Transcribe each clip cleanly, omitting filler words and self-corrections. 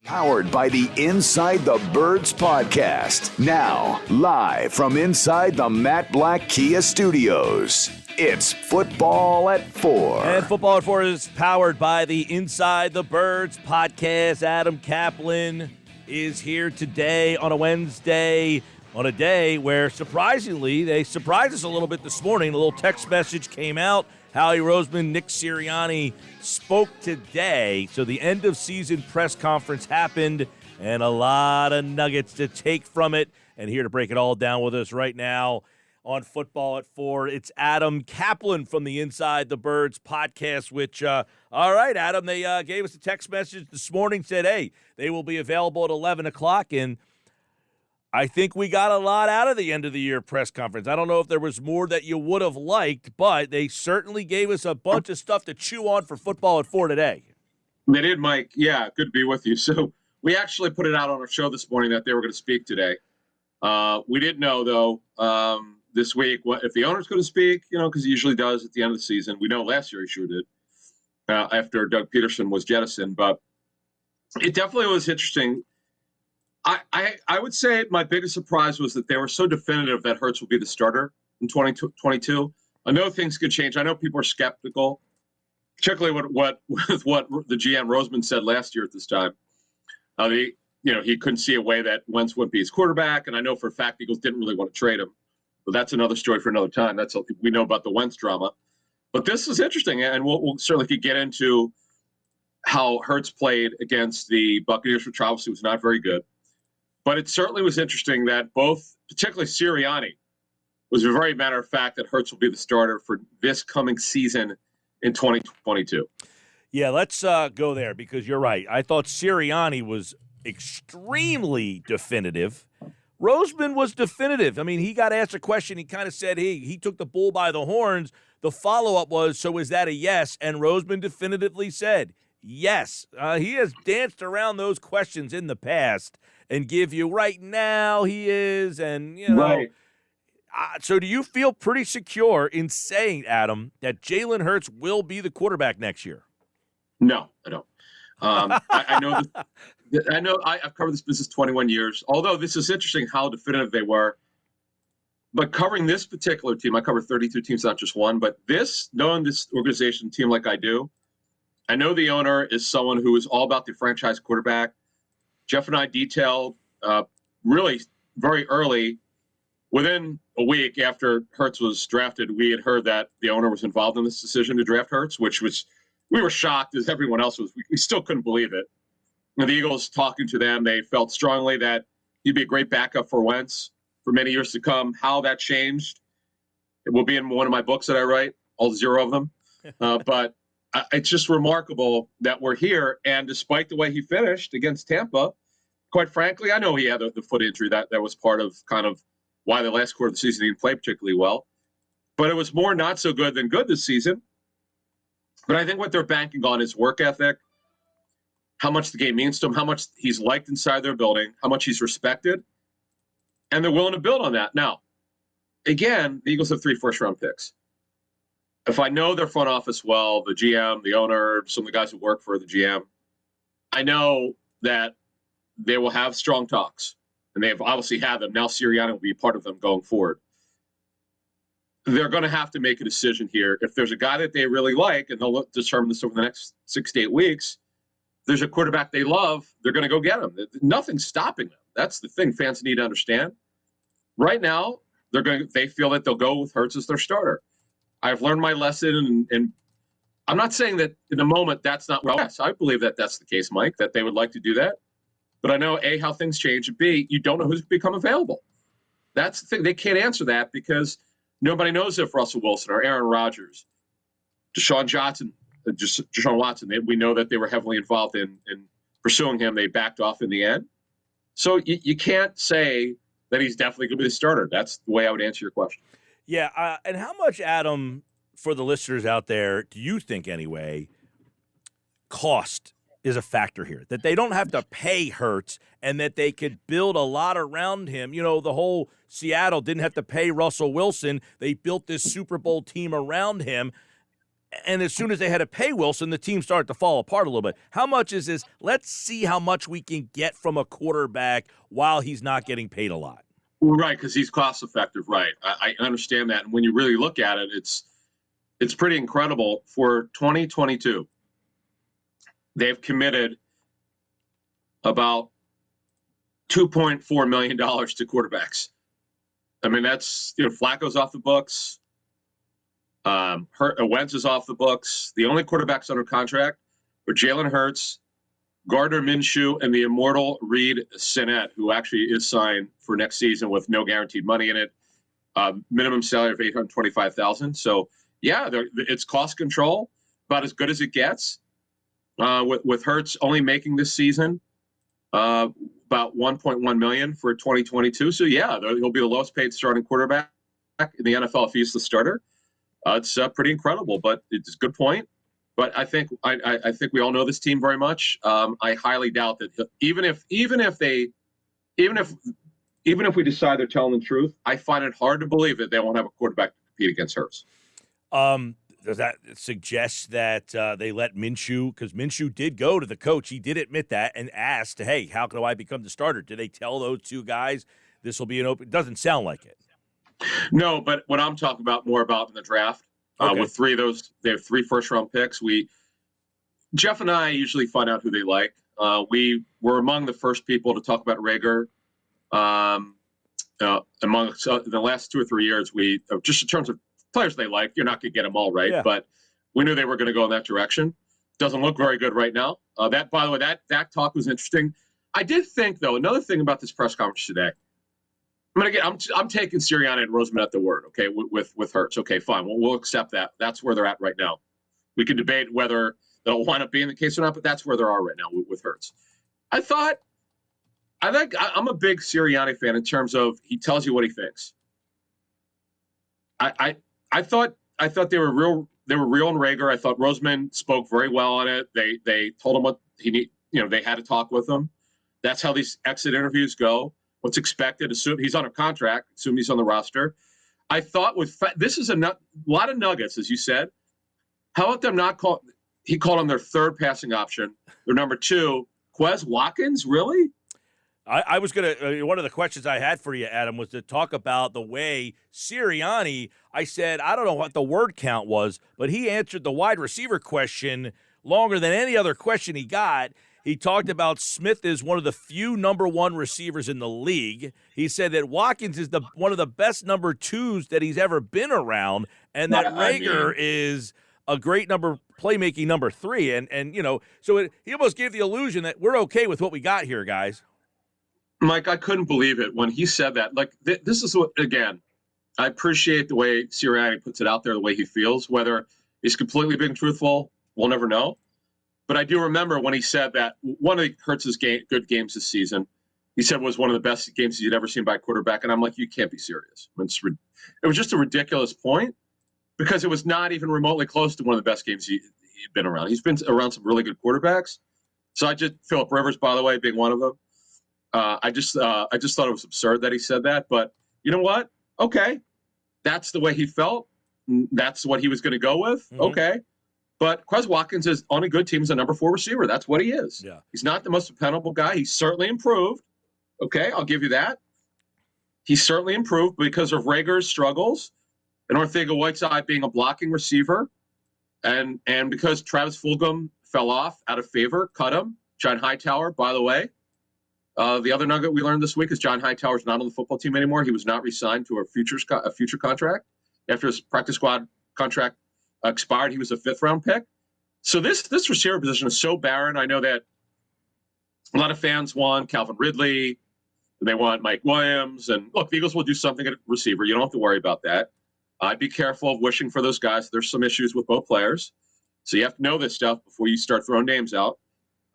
Powered by the Inside the Birds podcast. Now, live from inside the Matt Black Kia Studios. It's Football at 4. And Football at 4 is powered by the Inside the Birds podcast. Adam Caplan is here today on a Wednesday, on a day where, surprisingly, they surprised us a little bit this morning. A little text message came out. Howie Roseman, Nick Sirianni spoke today. So the end of season press conference happened, and a lot of nuggets to take from it. And here to break it all down with us right now on Football at 4, it's Adam Caplan from the Inside the Birds podcast, which, all right, Adam, they gave us a text message this morning, said, hey, they will be available at 11 o'clock, and I think we got a lot out of the end of the year press conference. I don't know if there was more that you would have liked, but they certainly gave us a bunch of stuff to chew on for Football at 4 today. They did, Mike. Yeah, good to be with you. So we actually put it out on our show this morning that they were going to speak today. We didn't know, though, this week if the owner's going to speak, because he usually does at the end of the season. We know last year he sure did after Doug Peterson was jettisoned. But it definitely was interesting. I would say my biggest surprise was that they were so definitive that Hurts will be the starter in 2022. I know things could change. I know people are skeptical, particularly with what the GM Roseman said last year at this time. He couldn't see a way that Wentz wouldn't be his quarterback, and I know for a fact the Eagles didn't really want to trade him. But that's another story for another time. We know about the Wentz drama. But this is interesting, and we'll certainly could get into how Hurts played against the Buccaneers, which obviously was not very good. But it certainly was interesting that both, particularly Sirianni, was a very matter of fact that Hurts will be the starter for this coming season in 2022. Yeah, let's go there because you're right. I thought Sirianni was extremely definitive. Roseman was definitive. I mean, he got asked a question. He kind of said, hey, he took the bull by the horns. The follow-up was, so is that a yes? And Roseman definitively said, yes. He has danced around those questions in the past and give you right now he is, and, Right. So do you feel pretty secure in saying, Adam, that Jalen Hurts will be the quarterback next year? No, I don't. I know I know I've covered this business 21 years, although this is interesting how definitive they were. But covering this particular team, I cover 32 teams, not just one, but knowing this organization team like I do, I know the owner is someone who is all about the franchise quarterback. Jeff and I detailed really very early, within a week after Hurts was drafted, we had heard that the owner was involved in this decision to draft Hurts, we were shocked as everyone else was. We still couldn't believe it. The Eagles, talking to them, they felt strongly that he'd be a great backup for Wentz for many years to come. How that changed, it will be in one of my books that I write, all 0 of them. But it's just remarkable that we're here. And despite the way he finished against Tampa, quite frankly, I know he had the foot injury that was part of kind of why the last quarter of the season he didn't play particularly well. But it was more not so good than good this season. But I think what they're banking on is work ethic, how much the game means to him, how much he's liked inside their building, how much he's respected, and they're willing to build on that. Now, again, the Eagles have 3 first-round picks. If I know their front office well, the GM, the owner, some of the guys who work for the GM, I know that they will have strong talks, and they have obviously had them. Now Sirianni will be part of them going forward. They're going to have to make a decision here. If there's a guy that they really like, and they'll determine this over the next 6 to 8 weeks, there's a quarterback they love, they're going to go get him. Nothing's stopping them. That's the thing fans need to understand. Right now, they feel that they'll go with Hurts as their starter. I've learned my lesson, and I'm not saying that in the moment that's not well. Yes, I believe that that's the case, Mike, that they would like to do that. But I know, A, how things change, and B, you don't know who's become available. That's the thing. They can't answer that because nobody knows if Russell Wilson or Aaron Rodgers, Deshaun Watson, we know that they were heavily involved in pursuing him. They backed off in the end. So you can't say that he's definitely going to be the starter. That's the way I would answer your question. Yeah, and how much, Adam, for the listeners out there, do you think anyway, cost is a factor here? That they don't have to pay Hurts and that they could build a lot around him. The whole Seattle didn't have to pay Russell Wilson. They built this Super Bowl team around him. And as soon as they had to pay Wilson, the team started to fall apart a little bit. How much is this? Let's see how much we can get from a quarterback while he's not getting paid a lot. Right, because he's cost effective. Right, I understand that. And when you really look at it, it's pretty incredible. For 2022, they've committed about $2.4 million to quarterbacks. I mean, that's, Flacco's off the books. Wentz is off the books. The only quarterbacks under contract were Jalen Hurts, Gardner Minshew, and the immortal Reed Sinnett, who actually is signed for next season with no guaranteed money in it. Minimum salary of $825,000. So yeah, it's cost control, about as good as it gets. With Hurts only making this season about $1.1 million for 2022. So yeah, he'll be the lowest paid starting quarterback in the NFL if he's the starter. It's pretty incredible, but it's a good point. But I think we all know this team very much. I highly doubt that even if we decide they're telling the truth, I find it hard to believe that they won't have a quarterback to compete against Hurts. Does that suggest that they let Minshew, because Minshew did go to the coach, he did admit that and asked, hey, how can I become the starter? Did they tell those two guys this will be an open? It doesn't sound like it. No, but what I'm talking more about in the draft, with three of those, they have 3 first-round picks. Jeff and I usually find out who they like. We were among the first people to talk about Rager. Among the last 2 or 3 years, just in terms of players they like, you're not going to get them all right, but we knew they were going to go in that direction. Doesn't look very good right now. That, by the way, that talk was interesting. I did think, though, another thing about this press conference today. I'm taking Sirianni and Roseman at their word, okay, with Hurts. Okay, fine. We'll accept that. That's where they're at right now. We can debate whether that'll wind up being the case or not, but that's where they are right now with Hurts. I'm a big Sirianni fan in terms of he tells you what he thinks. I thought they were real. They were real in Rager. I thought Roseman spoke very well on it. They told him what he need. They had to talk with him. That's how these exit interviews go. What's expected? Assume he's under contract. Assume he's on the roster. I thought this is a lot of nuggets, as you said. How about them not call? He called him their third passing option. Their number 2, Quez Watkins. Really? I was going to one of the questions I had for you, Adam, was to talk about the way Sirianni, I said, I don't know what the word count was, but he answered the wide receiver question longer than any other question he got. He talked about Smith is one of the few number 1 receivers in the league. He said that Watkins is one of the best number 2s that he's ever been around, and that Rager is a great playmaking number 3. And so he almost gave the illusion that we're okay with what we got here, guys. Mike, I couldn't believe it when he said that. Like, this is what, again, I appreciate the way Sirianni puts it out there, the way he feels. Whether he's completely being truthful, we'll never know. But I do remember when he said that one of Hurts' good games this season, he said was one of the best games he'd ever seen by a quarterback. And I'm like, you can't be serious. It was just a ridiculous point because it was not even remotely close to one of the best games he'd been around. He's been around some really good quarterbacks. So Phillip Rivers, by the way, being one of them. I just thought it was absurd that he said that. But you know what? Okay. That's the way he felt. That's what he was going to go with. Mm-hmm. Okay. But Quez Watkins is on a good team as a number 4 receiver. That's what he is. Yeah. He's not the most dependable guy. He's certainly improved. Okay, I'll give you that. He's certainly improved because of Rager's struggles and Ortega-Whiteside being a blocking receiver. And because Travis Fulgham fell off out of favor, cut him. John Hightower, by the way. The other nugget we learned this week is John Hightower's not on the football team anymore. He was not re-signed to a future contract. After his practice squad contract expired, he was a 5th-round pick. So this receiver position is so barren. I know that a lot of fans want Calvin Ridley. They want Mike Williams. And look, the Eagles will do something at receiver. You don't have to worry about that. I'd be careful of wishing for those guys. There's some issues with both players. So you have to know this stuff before you start throwing names out.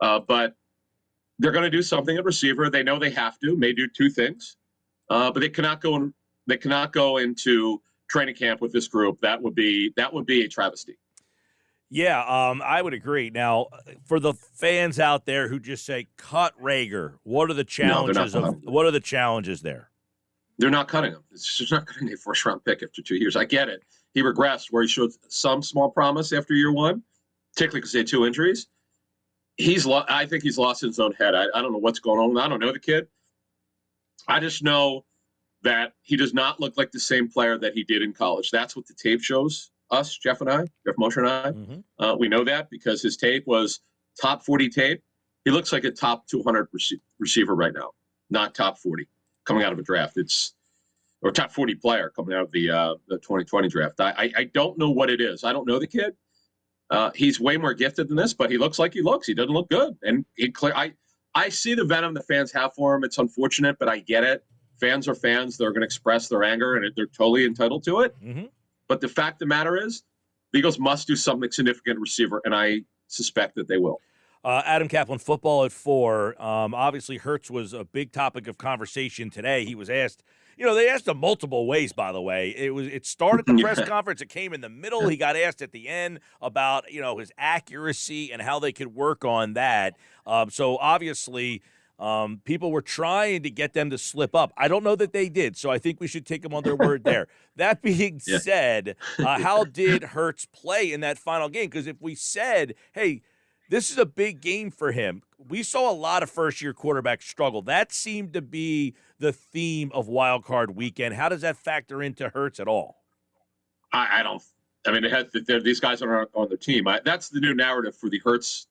But they're going to do something at receiver. They know they have to. May do 2 things. But they cannot go into training camp with this group. That would be a travesty. Yeah, I would agree. Now, for the fans out there who just say cut Rager, what are the challenges there? They're not cutting him. It's just not cutting a first-round pick after 2 years. I get it. He regressed where he showed some small promise after year one, particularly because he had 2 injuries. I think he's lost his own head. I don't know what's going on. I don't know the kid. I just know that he does not look like the same player that he did in college. That's what the tape shows us, Jeff Mosher and I. Mm-hmm. We know that because his tape was top 40 tape. He looks like a top 200 receiver right now, not top 40 coming out of a draft. Or top 40 player coming out of the 2020 draft. I don't know what it is. I don't know the kid. He's way more gifted than this, but he looks like he looks. He doesn't look good. And I see the venom the fans have for him. It's unfortunate, but I get it. Fans are fans. They're going to express their anger, and they're totally entitled to it. Mm-hmm. But the fact of the matter is, the Eagles must do something significant at receiver, and I suspect that they will. Adam Caplan, football at 4. Obviously, Hurts was a big topic of conversation today. He was asked, they asked him multiple ways, by the way. It started the press conference. It came in the middle. He got asked at the end about, his accuracy and how they could work on that. So obviously, people were trying to get them to slip up. I don't know that they did, so I think we should take them on their word there. That being said, how did Hurts play in that final game? Because if we said, hey, this is a big game for him. We saw a lot of first-year quarterbacks struggle. That seemed to be the theme of Wild Card Weekend. How does that factor into Hurts at all? I don't. I mean, these guys are on the team. That's the new narrative for the Hurts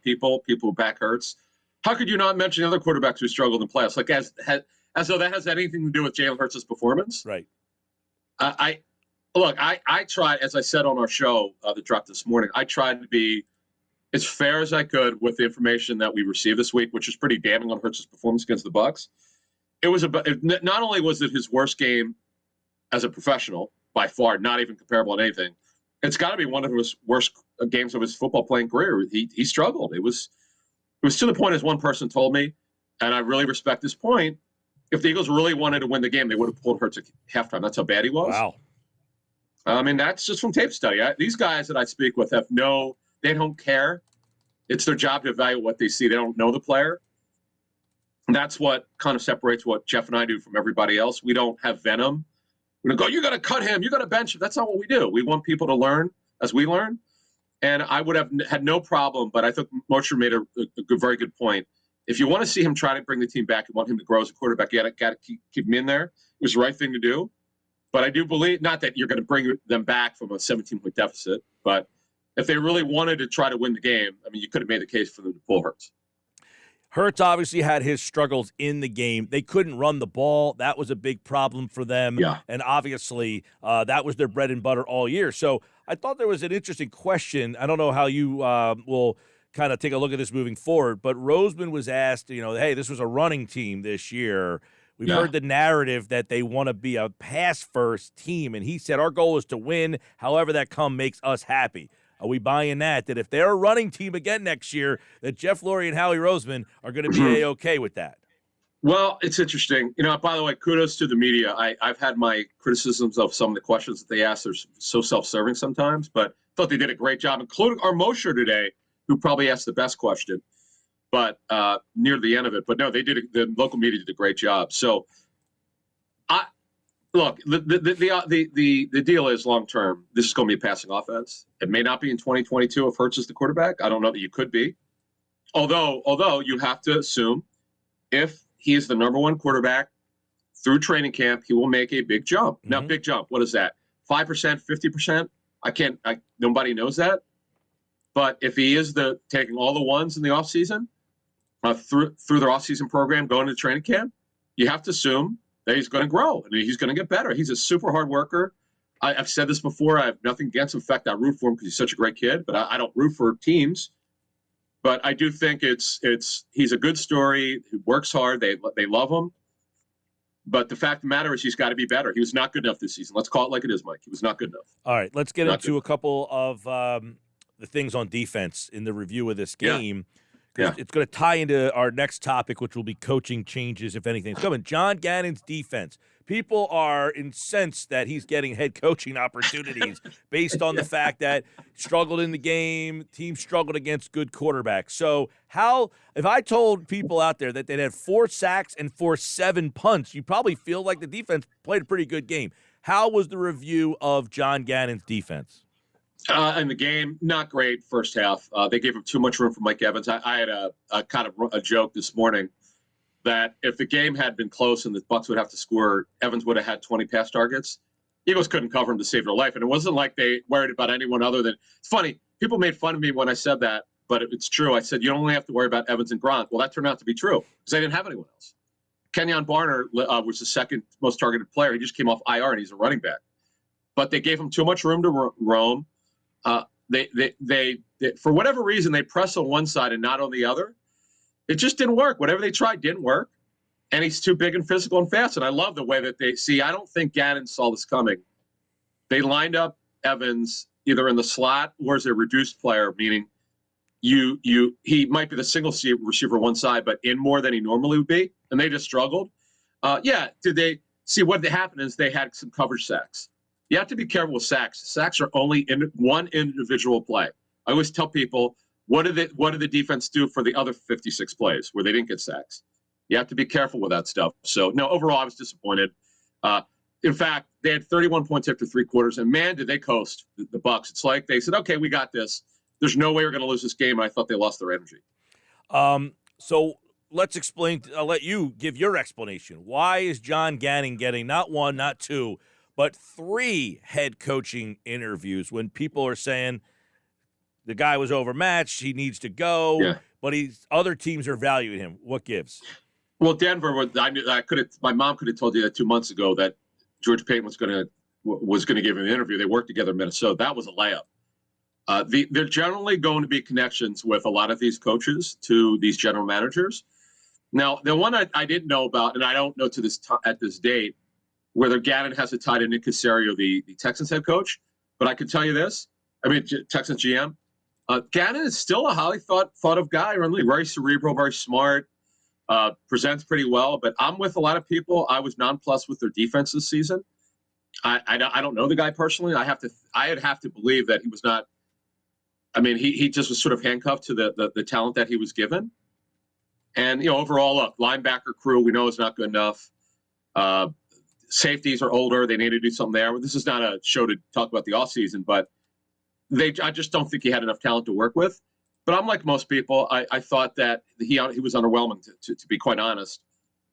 people who back Hurts. How could you not mention other quarterbacks who struggled in the playoffs? Like as though that has anything to do with Jalen Hurts' performance? Right. I tried, as I said on our show that dropped this morning. I tried to be as fair as I could with the information that we received this week, which is pretty damning on Hurts' performance against the Bucs. It was not only was it his worst game as a professional by far, not even comparable on anything. It's got to be one of his worst games of his football playing career. He struggled. It was to the point, as one person told me, and I really respect this point. If the Eagles really wanted to win the game, they would have pulled Hurts at halftime. That's how bad he was. Wow. I mean, that's just from tape study. These guys that I speak with they don't care. It's their job to evaluate what they see. They don't know the player. And that's what kind of separates what Jeff and I do from everybody else. We don't have venom. We don't go, you got to cut him. You got to bench him. That's not what we do. We want people to learn as we learn. And I would have had no problem, but I think Mosher made a very good point. If you want to see him try to bring the team back and want him to grow as a quarterback, you got to keep him in there. It was the right thing to do. But I do believe, not that you're going to bring them back from a 17-point deficit, but if they really wanted to try to win the game, I mean, you could have made the case for them to pull Hurts. Hurts obviously had his struggles in the game. They couldn't run the ball. That was a big problem for them. Yeah. And obviously that was their bread and butter all year. So I thought there was an interesting question. I don't know how you will kind of take a look at this moving forward, but Roseman was asked, hey, this was a running team this year. We've heard the narrative that they want to be a pass-first team, and he said our goal is to win. However that makes us happy. Are we buying that if they're a running team again next year, that Jeff Lurie and Howie Roseman are going to be A-okay with that? Well, it's interesting. By the way, kudos to the media. I've had my criticisms of some of the questions that they asked. They're so self-serving sometimes, but I thought they did a great job, including our Mosher today, who probably asked the best question, but near the end of it. But no, the local media did a great job. So, look, the deal is long term. This is going to be a passing offense. It may not be in 2022 if Hurts is the quarterback. I don't know that you could be. Although you have to assume if he is the number one quarterback through training camp, he will make a big jump. Mm-hmm. Now, big jump. What is that? 5%, 50%? Nobody knows that. But if he is taking all the ones in the offseason through their offseason program, going to training camp, you have to assume that he's going to grow and he's going to get better. He's a super hard worker. I've said this before. I have nothing against him. In fact, I root for him because he's such a great kid, but I don't root for teams. But I do think he's a good story. He works hard. They love him. But the fact of the matter is he's got to be better. He was not good enough this season. Let's call it like it is, Mike. He was not good enough. All right, let's get into a couple of the things on defense in the review of this game. Yeah. It's going to tie into our next topic, which will be coaching changes, if anything's coming. Jon Gannon's defense. people are incensed that he's getting head coaching opportunities based on the fact that struggled in the game, team struggled against good quarterbacks. So if I told people out there that they'd had 4 sacks and 7 punts, you probably feel like the defense played a pretty good game. How was the review of Jon Gannon's defense? In the game, not great first half. They gave him too much room for Mike Evans. I had a kind of a joke this morning that if the game had been close and the Bucs would have to score, Evans would have had 20 pass targets. Eagles couldn't cover him to save their life. And it wasn't like they worried about anyone other than – it's funny. People made fun of me when I said that, but it's true. I said, you only have to worry about Evans and Gronk. Well, that turned out to be true because they didn't have anyone else. Kenyon Barner was the second most targeted player. He just came off IR, and he's a running back. But they gave him too much room to roam. They for whatever reason, they press on one side and not on the other. It just didn't work. Whatever they tried didn't work. And he's too big and physical and fast. And I love the way that I don't think Gannon saw this coming. They lined up Evans either in the slot or as a reduced player, meaning he might be the single receiver on one side, but in more than he normally would be. And they just struggled. Did they see what happened is they had some coverage sacks. You have to be careful with sacks. Sacks are only in one individual play. I always tell people, what did the defense do for the other 56 plays where they didn't get sacks? You have to be careful with that stuff. So, no, overall, I was disappointed. In fact, they had 31 points after 3 quarters, and, man, did they coast the Bucs. It's like they said, okay, we got this. There's no way we're going to lose this game, and I thought they lost their energy. So let's explain. I'll let you give your explanation. Why is Jon Gannon getting not 1, not 2, but 3 head coaching interviews when people are saying the guy was overmatched, he needs to go, but other teams are valuing him? What gives? Well, Denver, my mom could have told you that 2 months ago that George Paton was going to give him an interview. They worked together in Minnesota. That was a layup. They're generally going to be connections with a lot of these coaches to these general managers. Now, the one I didn't know about, and I don't know at this date, whether Gannon has a tie to Nick Caserio, the Texans head coach. But I can tell you this. Texans GM. Gannon is still a highly thought of guy, really very cerebral, very smart, presents pretty well. But I'm with a lot of people. I was nonplussed with their defense this season. I don't know the guy personally. I'd have to believe that he was not. I mean, he just was sort of handcuffed to the talent that he was given. And, overall, look, linebacker crew we know is not good enough. Safeties are older. They need to do something there. This is not a show to talk about the offseason, but I just don't think he had enough talent to work with. But I'm like most people. I thought that he was underwhelming, to be quite honest.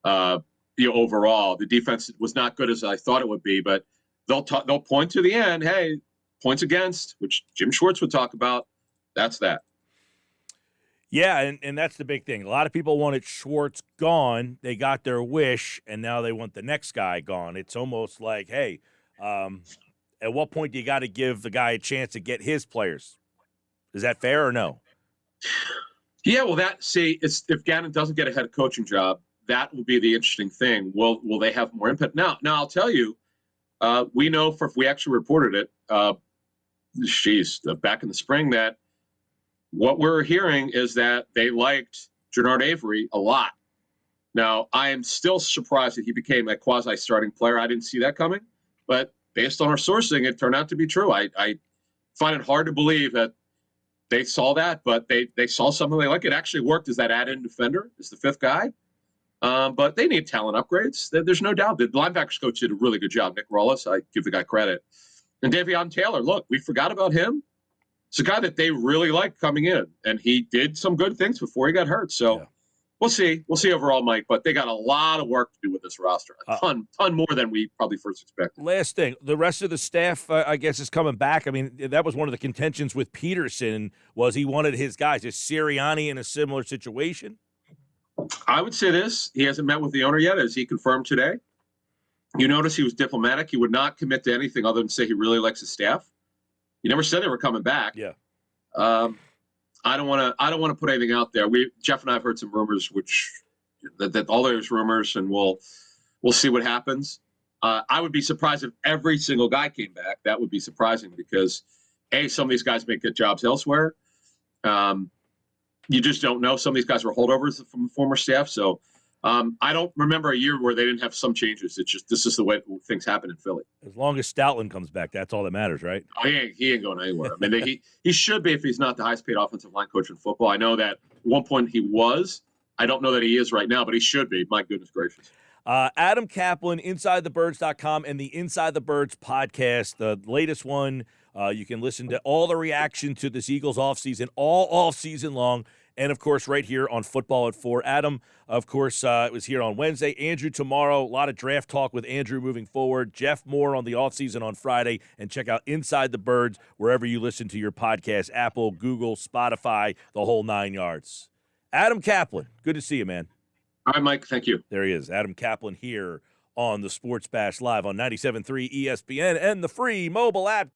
Overall, the defense was not good as I thought it would be. But they'll point to the end. Hey, points against, which Jim Schwartz would talk about. That's that. Yeah, and that's the big thing. A lot of people wanted Schwartz gone. They got their wish, and now they want the next guy gone. It's almost like, hey, at what point do you got to give the guy a chance to get his players? Is that fair or no? Yeah, well, if Gannon doesn't get a head coaching job, that will be the interesting thing. Will they have more input? Now I'll tell you, we know if we actually reported it, back in the spring, that what we're hearing is that they liked Jernard Avery a lot. Now, I am still surprised that he became a quasi-starting player. I didn't see that coming. But based on our sourcing, it turned out to be true. I find it hard to believe that they saw that, but they saw something they like. It actually worked as that add-in defender, as the 5th guy. But they need talent upgrades. There's no doubt. The linebackers coach did a really good job. Nick Rollis, I give the guy credit. And Davion Taylor, look, we forgot about him. It's a guy that they really liked coming in, and he did some good things before he got hurt. So We'll see. We'll see overall, Mike, but they got a lot of work to do with this roster. A ton more than we probably first expected. Last thing, the rest of the staff, I guess, is coming back. I mean, that was one of the contentions with Peterson, was he wanted his guys. Is Sirianni in a similar situation? I would say this. He hasn't met with the owner yet, as he confirmed today. You notice he was diplomatic. He would not commit to anything other than say he really likes his staff. He never said they were coming back. Yeah. I don't want to put anything out there. Jeff and I have heard some rumors, that all those rumors, and we'll see what happens. I would be surprised if every single guy came back. That would be surprising because, some of these guys may get jobs elsewhere. You just don't know. Some of these guys were holdovers from former staff, so I don't remember a year where they didn't have some changes. It's just this is the way things happen in Philly. As long as Stoutland comes back, that's all that matters, right? Oh, he ain't going anywhere. I mean, he should be if he's not the highest paid offensive line coach in football. I know that at one point he was. I don't know that he is right now, but he should be. My goodness gracious. Adam Caplan, InsideTheBirds.com, and the Inside the Birds podcast, the latest one. You can listen to all the reaction to this Eagles offseason, all offseason long, and, of course, right here on Football at 4. Adam, of course, it was here on Wednesday. Andrew tomorrow. A lot of draft talk with Andrew moving forward. Jeff Moore on the offseason on Friday. And check out Inside the Birds wherever you listen to your podcast, Apple, Google, Spotify, the whole 9 yards. Adam Caplan, good to see you, man. All right, Mike, thank you. There he is, Adam Caplan here on the Sports Bash Live on 97.3 ESPN and the free mobile app.